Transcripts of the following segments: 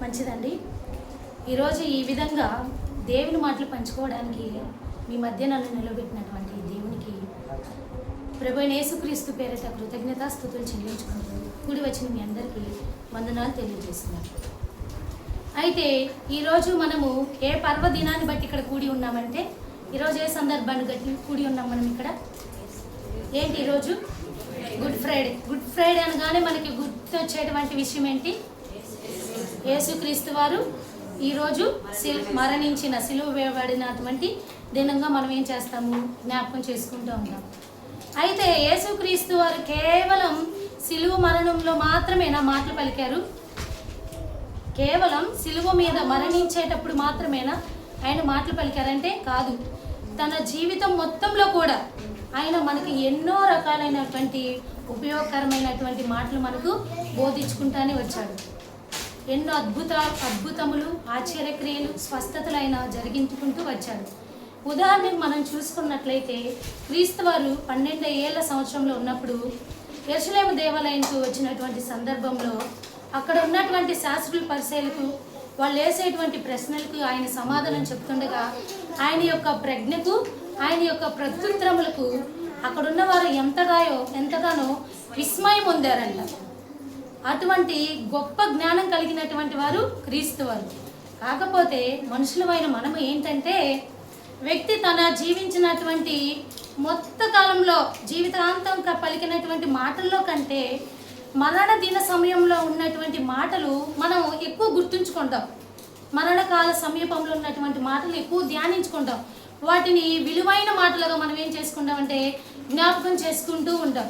మంచిదండి. ఈరోజు ఈ విధంగా దేవుని మాటలు పంచుకోవడానికి మీ మధ్య నన్ను నిలబెట్టినటువంటి దేవునికి ప్రభువైన యేసుక్రీస్తు పేరిట కృతజ్ఞతాస్తుతులు చెల్లించుకుంటూ కూడి వచ్చిన మీ అందరికీ వందనాలు తెలియజేస్తున్నాను. అయితే ఈరోజు మనము ఏ పర్వదినాన్ని బట్టి ఇక్కడ కూడి ఉన్నామంటే, ఈరోజు ఏ సందర్భాన్ని బట్టి కూడి ఉన్నాం మనం ఇక్కడ? ఏంటి ఈరోజు? Good Friday. గుడ్ ఫ్రైడే అనగానే మనకి గుర్తొచ్చేటువంటి విషయం ఏంటి? యేసుక్రీస్తు వారు ఈరోజు మరణించిన, సిలువ వేయబడినటువంటి దినంగా మనం ఏం చేస్తాము? జ్ఞాపకం చేసుకుంటూ ఉంటాం. అయితే యేసుక్రీస్తు వారు కేవలం సిలువ మరణంలో మాత్రమే నా మాటలు పలికారు? కేవలం సిలువ మీద మరణించేటప్పుడు మాత్రమేనా ఆయన మాటలు పలికారంటే కాదు. తన జీవితం మొత్తంలో కూడా ఆయన మనకి ఎన్నో రకాలైనటువంటి ఉపయోగకరమైనటువంటి మాటలు మనకు బోధించుకుంటానే వచ్చాడు. ఎన్నో అద్భుతములు, ఆశ్చర్యక్రియలు, స్వస్థతలు ఆయన జరిగించుకుంటూ వచ్చాడు. ఉదాహరణకు మనం చూసుకున్నట్లయితే క్రీస్తు వారు 12 ఏళ్ల సంవత్సరంలో ఉన్నప్పుడు యెరూషలేము దేవాలయానికి వచ్చినటువంటి సందర్భంలో అక్కడ ఉన్నటువంటి శాస్త్రుల పరిచయులకు వాళ్ళు వేసేటువంటి ప్రశ్నలకు ఆయన సమాధానం చెప్తుండగా ఆయన యొక్క ప్రజ్ఞకు, ఆయన యొక్క ప్రత్యుత్తరములకు అక్కడున్న వారు ఎంతగానో విస్మయం పొందారంట. అటువంటి గొప్ప జ్ఞానం కలిగినటువంటి వారు క్రీస్తు వారు. కాకపోతే మనుషులమైన మనము ఏంటంటే, వ్యక్తి తన జీవించినటువంటి మొత్త కాలంలో జీవితాంతం పలికినటువంటి మాటల్లో కంటే మరణ దిన సమయంలో ఉన్నటువంటి మాటలు మనం ఎక్కువ గుర్తుంచుకుంటాం. మరణకాల సమీపంలో ఉన్నటువంటి మాటలు ఎక్కువ ధ్యానించుకుంటాం. వాటిని విలువైన మాటలుగా మనం ఏం చేసుకుంటామంటే జ్ఞాపకం చేసుకుంటూ ఉంటాం.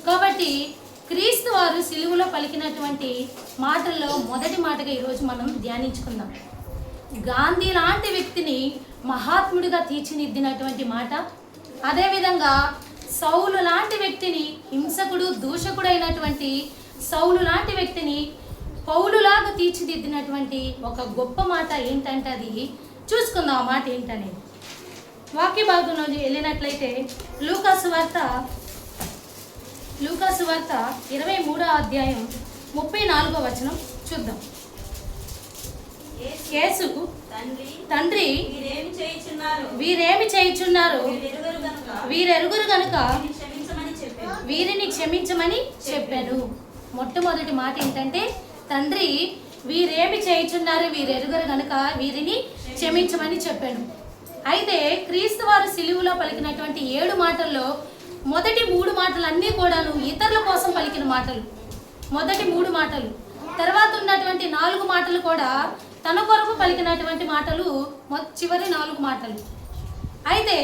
కాబట్టి క్రీస్తు వారు సిలువలో పలికినటువంటి మాటల్లో మొదటి మాటగా ఈరోజు మనం ధ్యానించుకుందాం. గాంధీ లాంటి వ్యక్తిని మహాత్ముడిగా తీర్చిదిద్దినటువంటి మాట, అదేవిధంగా సౌలు లాంటి వ్యక్తిని, హింసకుడు, దూషకుడు అయినటువంటి సౌలు లాంటి వ్యక్తిని పౌలులాగా తీర్చిదిద్దినటువంటి ఒక గొప్ప మాట ఏంటంటే అది చూసుకుందాం. ఆ మాట ఏంటనేది వాక్య భాగంలో వెళ్ళినట్లయితే లూకాసు వార్త 23వ అధ్యాయం 34వ వచనం చూద్దాం. యేసు తండ్రి వీరేమి చేయుచున్నారు వీరెరుగురు గనుక వీరిని క్షమించమని చెప్పాను. మొట్టమొదటి మాట ఏంటంటే, తండ్రి వీరేమి చేయుచున్నారు వీరెరుగురు గనుక వీరిని క్షమించమని చెప్పాను. అయితే క్రీస్తు వారు సిలువలో పలికినటువంటి 7 మాటల్లో మొదటి 3 మాటలు అన్నీ కూడాను ఇతరుల కోసం పలికిన మాటలు. మొదటి 3 మాటలు, తర్వాత ఉన్నటువంటి 4 మాటలు కూడా తన కొరకు పలికినటువంటి మాటలు, చివరి 4 మాటలు. అయితే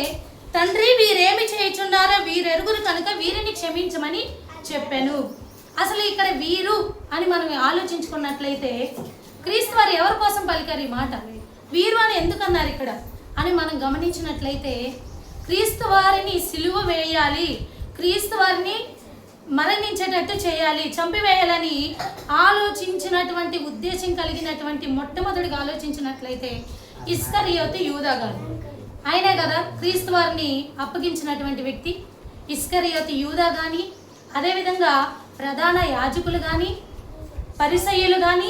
తండ్రి వీరేమి చేయుచున్నారో వీరెరుగురు కనుక వీరిని క్షమించమని చెప్పాను. అసలు ఇక్కడ వీరు అని మనం ఆలోచించుకున్నట్లయితే క్రీస్తు వారు ఎవరి కోసం పలికారు ఈ మాట? వీరు అని ఎందుకన్నారు ఇక్కడ అని మనం గమనించినట్లయితే, క్రీస్తు వారిని సిలువ వేయాలి, క్రీస్తు వారిని మరణించేటట్టు చేయాలి, చంపివేయాలని ఆలోచించినటువంటి ఉద్దేశం కలిగినటువంటి మొట్టమొదటిగా ఆలోచించినట్లయితే ఇస్కరియోతు యూదా గారు. ఆయనే కదా క్రీస్తు వారిని అప్పగించినటువంటి వ్యక్తి. ఇస్కరియోతు యూదా కానీ, అదేవిధంగా ప్రధాన యాజకులు కానీ, పరిసయ్యులు కానీ,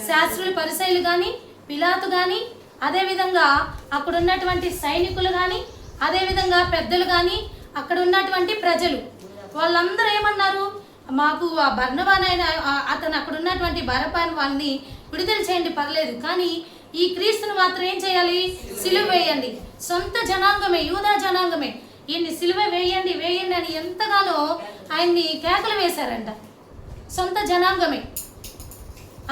శాస్త్రుల పరిసయ్యులు కానీ, పిలాతు కానీ, అదేవిధంగా అక్కడ ఉన్నటువంటి సైనికులు కానీ, అదేవిధంగా పెద్దలు కానీ, అక్కడ ఉన్నటువంటి ప్రజలు వాళ్ళందరూ ఏమన్నారు? మాకు ఆ బర్నబానైనా అతను అక్కడ ఉన్నటువంటి బరపాని వాళ్ళని విడుదల చేయండి, పర్లేదు, కానీ ఈ క్రీస్తును మాత్రం ఏం చేయాలి? సిలువ వేయండి. సొంత జనాంగమే, యూదా జనాంగమే, ఈయన్ని సిలువ వేయండి వేయండి అని ఎంతగానో ఆయన్ని కేకలు వేశారంట. సొంత జనాంగమే.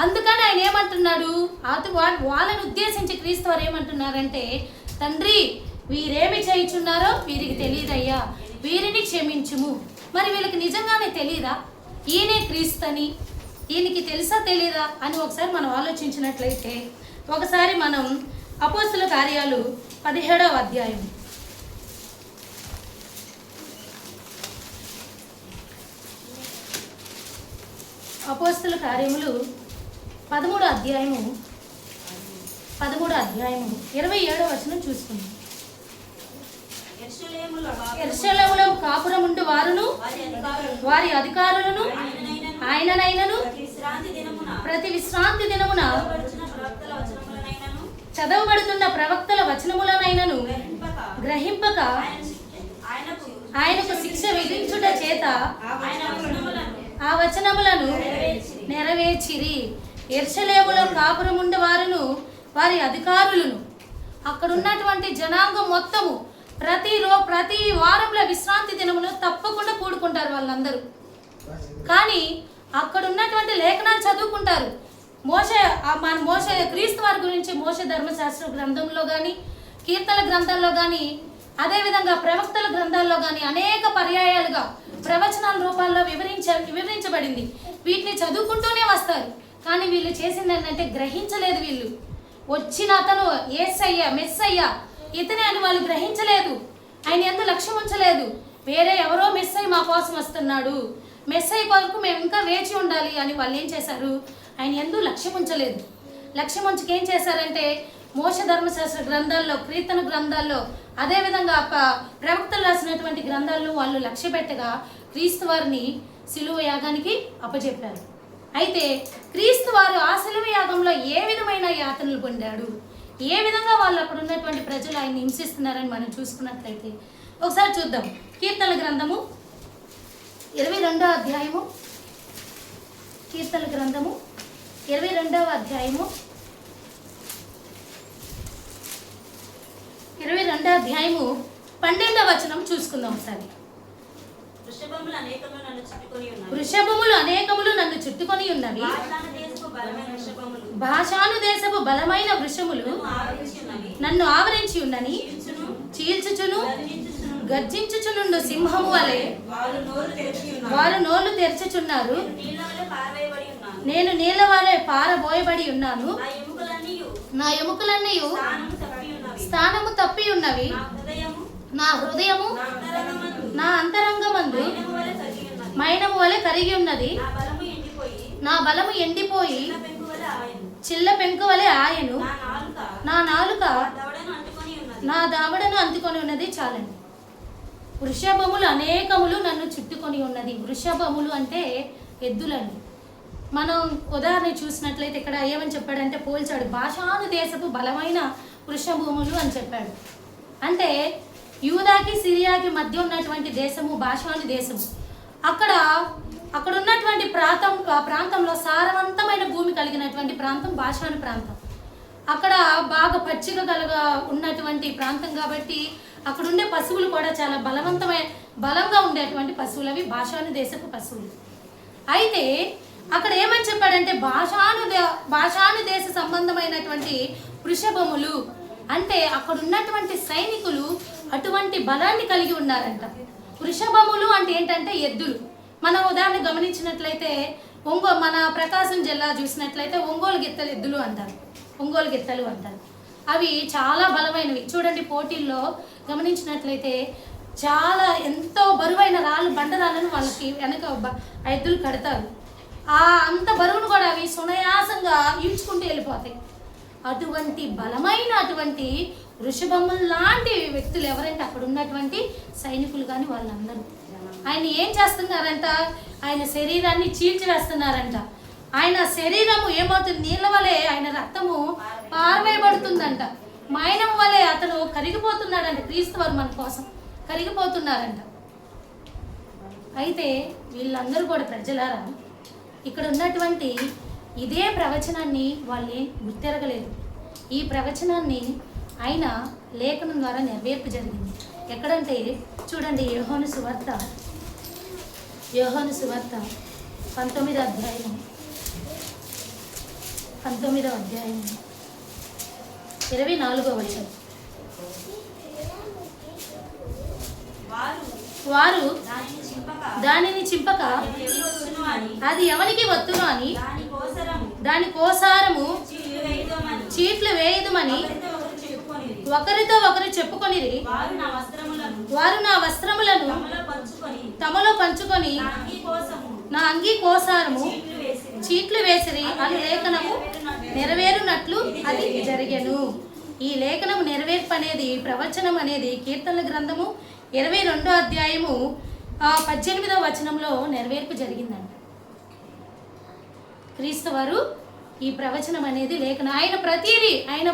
అందుకని ఆయన ఏమంటున్నాడు? వాళ్ళని ఉద్దేశించి క్రీస్తు వారు ఏమంటున్నారంటే, తండ్రి వీరేమి చేయుచున్నారో వీరికి తెలియదయ్యా, వీరిని క్షమించుము. మరి వీళ్ళకి నిజంగానే తెలియదా ఈయనే క్రీస్తు అని? ఈయనకి తెలుసా తెలియదా అని ఒకసారి మనం ఆలోచించినట్లయితే, ఒకసారి మనం అపోస్తుల కార్యాలు 17వ అధ్యాయం అపోస్తుల కార్యములు 13వ అధ్యాయము 27వ వచనం చూసుకుందాం. యెరూషలేములో కాపురముండు వారును వారి అధికారులను ఆయననైనను ప్రతి విశ్రాంతి దినమున చదవబడుతున్న ప్రవక్తల వచనములనైనను గ్రహింపక ఆయనకు శిక్ష విధించుట చేత ఆ వచనములను నెరవేర్చిరి. యెరూషలేములో కాపురముండే వారును వారి అధికారులను, అక్కడ ఉన్నటువంటి జనాంగం మొత్తము ప్రతి వారంలో విశ్రాంతి దినమును తప్పకుండా కూడుకుంటారు వాళ్ళందరూ. కానీ అక్కడ ఉన్నటువంటి లేఖనాలు చదువుకుంటారు. మోషే క్రీస్తు వారి గురించి మోషే ధర్మశాస్త్ర గ్రంథంలో కానీ, కీర్తన గ్రంథంలో కానీ, అదేవిధంగా ప్రవక్తల గ్రంథాల్లో కానీ అనేక పర్యాయాలుగా ప్రవచనాల రూపాల్లో వివరించబడింది. వీటిని చదువుకుంటూనే వస్తారు. కానీ వీళ్ళు చేసింది ఏంటంటే గ్రహించలేదు. వీళ్ళు వచ్చిన అతను యేసయ్య మెస్సయ్య ఇతనే అని వాళ్ళు గ్రహించలేదు. ఆయన యందు లక్ష్యం ఉంచలేదు. వేరే ఎవరో మెస్సయ్య మా కోసం వస్తున్నాడు, మెస్సయ్య కొరకు మేము ఇంకా వేచి ఉండాలి అని వాళ్ళు ఏం చేశారు? ఆయన యందు లక్ష్యం ఉంచలేదు. లక్ష్యం ఉంచుకు ఏం చేశారంటే మోషే ధర్మశాస్త్ర గ్రంథాల్లో, కీర్తన గ్రంథాల్లో, అదేవిధంగా ప్రవక్తలు రాసినటువంటి గ్రంథాలను వాళ్ళు లక్ష్య పెట్టగా క్రీస్తు వారిని సిలువ యాగానికి అప్పచెప్పారు. అయితే క్రీస్తు వారు ఆ సిలువ యాగంలో ఏ విధమైన యాతనలు పొందాడు, ఏ విధంగా వాళ్ళు అక్కడ ఉన్నటువంటి ప్రజలు ఆయన్ని హింసిస్తున్నారని మనం చూసుకున్నట్లయితే ఒకసారి చూద్దాం. కీర్తనల గ్రంథము 22వ అధ్యాయము, కీర్తనల గ్రంథము 22వ అధ్యాయము 12వ వచనం చూసుకుందాం ఒకసారి. వృషభములు అనేకములు నన్ను చుట్టుకొని ఉన్నవి, భాషాను దేశపు బలమైన వృషములు నన్ను ఆవరించి ఉన్నని, చీల్చుచును గర్జించుచునుండు సింహము వలె వారు నోళ్లు తెరచుచున్నారు. నేను నీళ్ళ వలె పారబోయబడి ఉన్నాను, నా ఎముకలన్నీ స్థానము తప్పి ఉన్నవి, నా హృదయము నా అంతరంగమందు మైనము వలె కరిగి ఉన్నది, నా బలము ఎండిపోయి చిల్ల పెంకు వలె ఆయను, నా నాలుక నా దావడను అంటుకొని ఉన్నది. చాలండి. వృషభములు అనేకములు నన్ను చుట్టుకొని ఉన్నది. వృషభములు అంటే ఎద్దులండి. మనం ఉదాహరణ చూసినట్లయితే ఇక్కడ ఏమని చెప్పాడంటే పోల్చాడు, భాషాను దేశపు బలమైన వృషభములు అని చెప్పాడు. అంటే యూదాకి సిరియాకి మధ్య ఉన్నటువంటి దేశము భాషాను దేశము. అక్కడ ఉన్నటువంటి ప్రాంతంలో సారవంతమైన భూమి కలిగినటువంటి ప్రాంతం భాషాను ప్రాంతం. అక్కడ బాగా పచ్చిక ఉన్నటువంటి ప్రాంతం కాబట్టి అక్కడ ఉండే పశువులు కూడా చాలా బలంగా ఉండేటువంటి పశువులు, అవి భాషాను దేశపు పశువులు. అయితే అక్కడ ఏమని చెప్పాడంటే భాషాను దేశ సంబంధమైనటువంటి వృషభములు అంటే అక్కడ ఉన్నటువంటి సైనికులు అటువంటి బలాన్ని కలిగి ఉన్నారంట. వృషభములు అంటే ఏంటంటే ఎద్దులు. మనం ఉదాహరణ గమనించినట్లయితే మన ప్రకాశం జిల్లా చూసినట్లయితే ఒంగోలు గిత్తలు ఎద్దులు అంటారు, ఒంగోలు గిత్తలు అంటారు. అవి చాలా బలమైనవి. చూడండి, పోటీల్లో గమనించినట్లయితే ఎంతో బరువైన బండరాలను వాళ్ళకి వెనక ఎద్దులు కడతారు. అంత బరువును కూడా అవి సునాయాసంగా ఈడ్చుకుంటూ వెళ్ళిపోతాయి. అటువంటి అటువంటి వృషభములు లాంటి వ్యక్తులు ఎవరంటే అక్కడ ఉన్నటువంటి సైనికులు కానీ వాళ్ళందరూ ఆయన ఏం చేస్తున్నారంట? ఆయన శరీరాన్ని చీల్చివేస్తున్నారంట. ఆయన శరీరము ఏమవుతుంది? నీళ్ళ వలె ఆయన రక్తము పారవేయబడుతుందంట. మైనం వలె అతను కరిగిపోతున్నాడంట. క్రీస్తు వారు మన కోసం కరిగిపోతున్నారంట. అయితే వీళ్ళందరూ కూడా ప్రజలారా, ఇక్కడ ఉన్నటువంటి ఇదే ప్రవచనాన్ని వాళ్ళే గుర్తెరగలేదు. ఈ ప్రవచనాన్ని ఆయన లేఖనం ద్వారా నెరవేర్పు జరిగింది. ఎక్కడంటే చూడండి, యోహాను సువార్త 19వ అధ్యాయం 24వ వచనం. వారు దానిని చింపక అది ఎవరికి వత్తును అని దాని కోసారము చీట్లు వేయదుమని ఒకరితో ఒకరు చెప్పుకొనిరి. వారు నా వస్త్రములను తమలో పంచుకొని నా అంగీ కోసారము చీట్లు వేసిరి అని లేఖనము నెరవేరునట్లు అది జరిగెను. ఈ లేఖనము నెరవేర్పు అనేది, ప్రవచనం అనేది కీర్తనల గ్రంథము 22వ అధ్యాయము 18వ వచనంలో నెరవేర్పు జరిగిందంట. క్రీస్తు వారు ఈ ప్రవచనం అనేది లేఖనం. ఆయన ప్రతిదీ ఆయన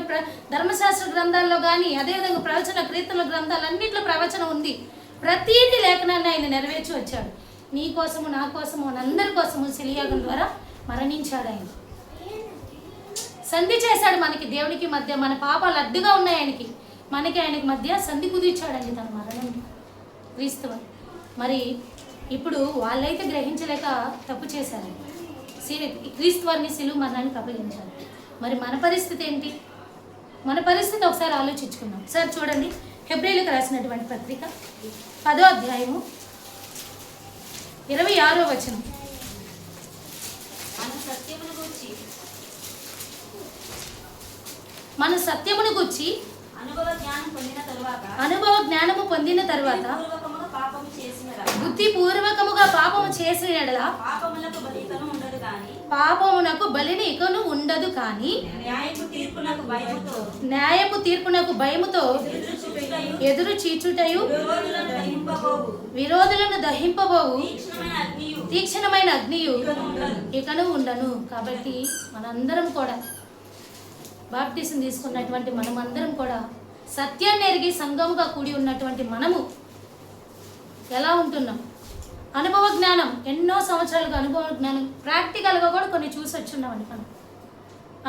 ధర్మశాస్త్ర గ్రంథాల్లో కానీ అదేవిధంగా ప్రవచన కీర్తనల గ్రంథాలన్నింటిలో ప్రవచనం ఉంది. ప్రతిదీ లేఖనాన్ని ఆయన నెరవేర్చి వచ్చాడు. నీ కోసము, నా కోసము, మనందరి కోసము శిలయాగం ద్వారా మరణించాడు. ఆయన సంధి చేశాడు మనకి, దేవునికి మధ్య. మన పాపాలు అడ్డుగా ఉన్నాయి ఆయనకి, ఆయనకి మధ్య సంధి కుదిర్చాడండి తన మరణం క్రీస్తు. మరి ఇప్పుడు వాళ్ళైతే గ్రహించలేక తప్పు చేశారు, క్రీస్తు వారిని సిలువ మరణానికి అప్పగించారు. మరి మన పరిస్థితి ఏంటి? మన పరిస్థితి ఒకసారి ఆలోచించుకుందాం. సార్ చూడండి, హెబ్రీయులకు రాసినటువంటి పత్రిక 10వ అధ్యాయము 26వ వచనం. మన సత్యమును గూర్చి అనుభవ జ్ఞానము పొందిన తరువాత బుద్ధిపూర్వకముగా పాపము చేసిన ఎడల పాపమునకు బలిని ఇకను ఉండదు, కానీ న్యాయపు తీర్పునకు భయముతో ఎదురు చీచుటయు విరోధులను దహింపబోవు తీక్షణమైన అగ్నియు ఇకను ఉండను. కాబట్టి మనందరం కూడా బాప్టిజం తీసుకున్నటువంటి మనమందరం కూడా సత్యాన్ని ఎరిగి సంఘముగా కూడి ఉన్నటువంటి మనము ఎలా ఉంటున్నాం? అనుభవ జ్ఞానం, ఎన్నో సంవత్సరాలుగా అనుభవ జ్ఞానం, ప్రాక్టికల్గా కూడా కొన్ని చూసి వచ్చున్నామండి. మనం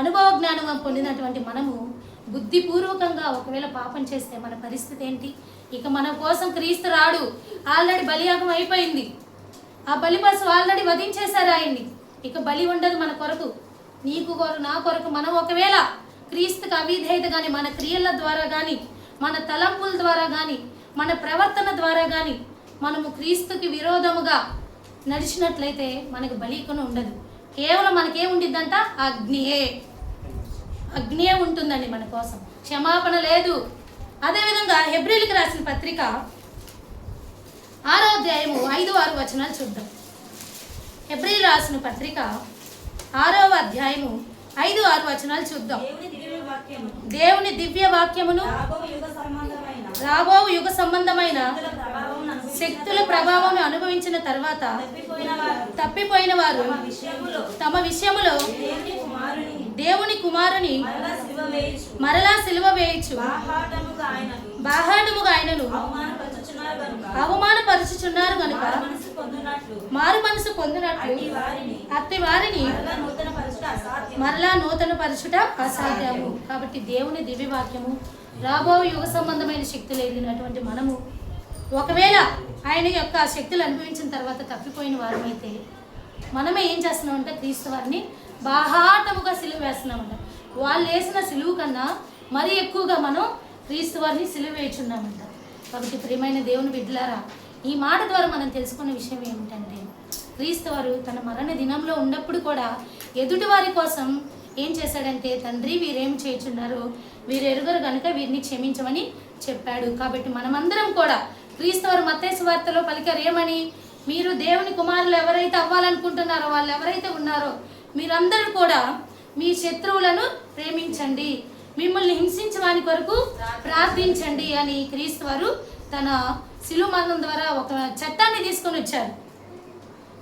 అనుభవ జ్ఞానం పొందినటువంటి మనము బుద్ధిపూర్వకంగా ఒకవేళ పాపం చేస్తే మన పరిస్థితి ఏంటి? ఇక మన కోసం క్రీస్తు రాడు, ఆల్రెడీ బలియాగం అయిపోయింది. ఆ బలిపశు ఆల్రెడీ వధించేశారు ఆయన్ని. ఇక బలి ఉండదు మన కొరకు, నీకు కొరకు, నా కొరకు. మనం ఒకవేళ క్రీస్తుకు అవిధేయత కానీ, మన క్రియల ద్వారా కానీ, మన తలంపుల ద్వారా కానీ, మన ప్రవర్తన ద్వారా కానీ మనము క్రీస్తుకి విరోధముగా నడిచినట్లయితే మనకు బలికను ఉండదు. కేవలం మనకేముండిద్దంట? అగ్నియే ఉంటుందండి మన కోసం, క్షమాపణ లేదు. అదేవిధంగా హెబ్రీయులకు రాసిన పత్రిక 6వ అధ్యాయము 5-6 వచనాలు చూద్దాం. హెబ్రీయులు రాసిన పత్రిక 6వ అధ్యాయము 5-6 వచనాలు చూద్దాం. దేవుని దివ్య వాక్యమును రాబో యుగ సంబంధమైన శక్తుల ప్రభావం అనుభవించిన తర్వాత తప్పిపోయిన వారు తమ విషయములో దేవుని కుమారుని మరలా సిలువ వేయచ్చు బాహాటముగా ఆయనను అవమానపరుచుచున్నారు కనుక మారు మనసు పొందినట్లు అట్టి వారిని మరలా నూతన పరచుట అసాధ్యము. కాబట్టి దేవుని దివ్యవాక్యము, రాబో యుగ సంబంధమైన శక్తులు ఎదిగినటువంటి మనము ఒకవేళ ఆయన యొక్క శక్తులు అనుభవించిన తర్వాత తప్పిపోయిన వారమైతే మనమే ఏం చేస్తున్నామంటే క్రీస్తు వారిని బాహాటముగా సిలువ వేస్తున్నామంట. వాళ్ళు వేసిన సిలువు కన్నా మరీ ఎక్కువగా మనం క్రీస్తు వారిని సిలువ వేయుచున్నామంట. కాబట్టి ప్రియమైన దేవుని బిడ్డలారా, ఈ మాట ద్వారా మనం తెలుసుకున్న విషయం ఏమిటంటే, క్రీస్తు వారు తన మరణ దినంలో ఉన్నప్పుడు కూడా ఎదుటి వారి కోసం ఏం చేశాడంటే, తండ్రి వీరేం చేయుచున్నారో వీరు ఎరుగరు కనుక వీరిని క్షమించమని చెప్పాడు. కాబట్టి మనమందరం కూడా క్రీస్తు వారు మత్తయి సువార్తలో పలికారు ఏమని? మీరు దేవుని కుమారులు ఎవరైతే అవ్వాలనుకుంటున్నారో, వాళ్ళు ఎవరైతే ఉన్నారో మీరందరూ కూడా మీ శత్రువులను ప్రేమించండి, మిమ్మల్ని హింసించే వాని కొరకు ప్రార్థించండి అని క్రీస్తు వారు తన శిలువ మరణం ద్వారా ఒక చట్టాన్ని తీసుకొని వచ్చారు.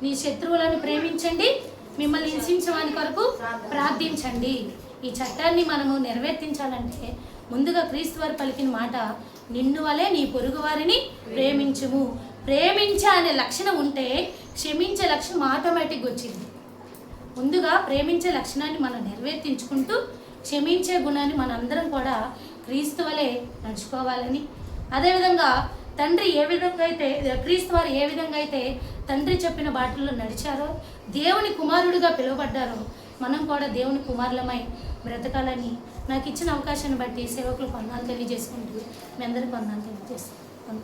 నీ శత్రువులను ప్రేమించండి, మిమ్మల్ని హింసించే వాని కొరకు ప్రార్థించండి. ఈ చట్టాన్ని మనము నెరవేర్తించాలంటే ముందుగా క్రీస్తు వారు పలికిన మాట, నిన్ను వలె నీ పొరుగు వారిని ప్రేమించుము. ప్రేమించే అనే లక్షణం ఉంటే క్షమించే లక్షణం ఆటోమేటిక్గా వచ్చింది. ముందుగా ప్రేమించే లక్షణాన్ని మనం నెరవేర్తించుకుంటూ క్షమించే గుణాన్ని మనందరం కూడా క్రీస్తు వలె నడుచుకోవాలని, అదేవిధంగా తండ్రి ఏ విధంగా అయితే క్రీస్తు వారు ఏ విధంగా అయితే తండ్రి చెప్పిన బాటల్లో నడిచారో, దేవుని కుమారుడిగా పిలువబడ్డారో, మనం కూడా దేవుని కుమారులమై బ్రతకాలని నాకు ఇచ్చిన అవకాశాన్ని బట్టి సేవకులు వందనాలు తెలియజేసుకుంటూ మీ అందరికీ వందనాలు తెలియజేస్తాను.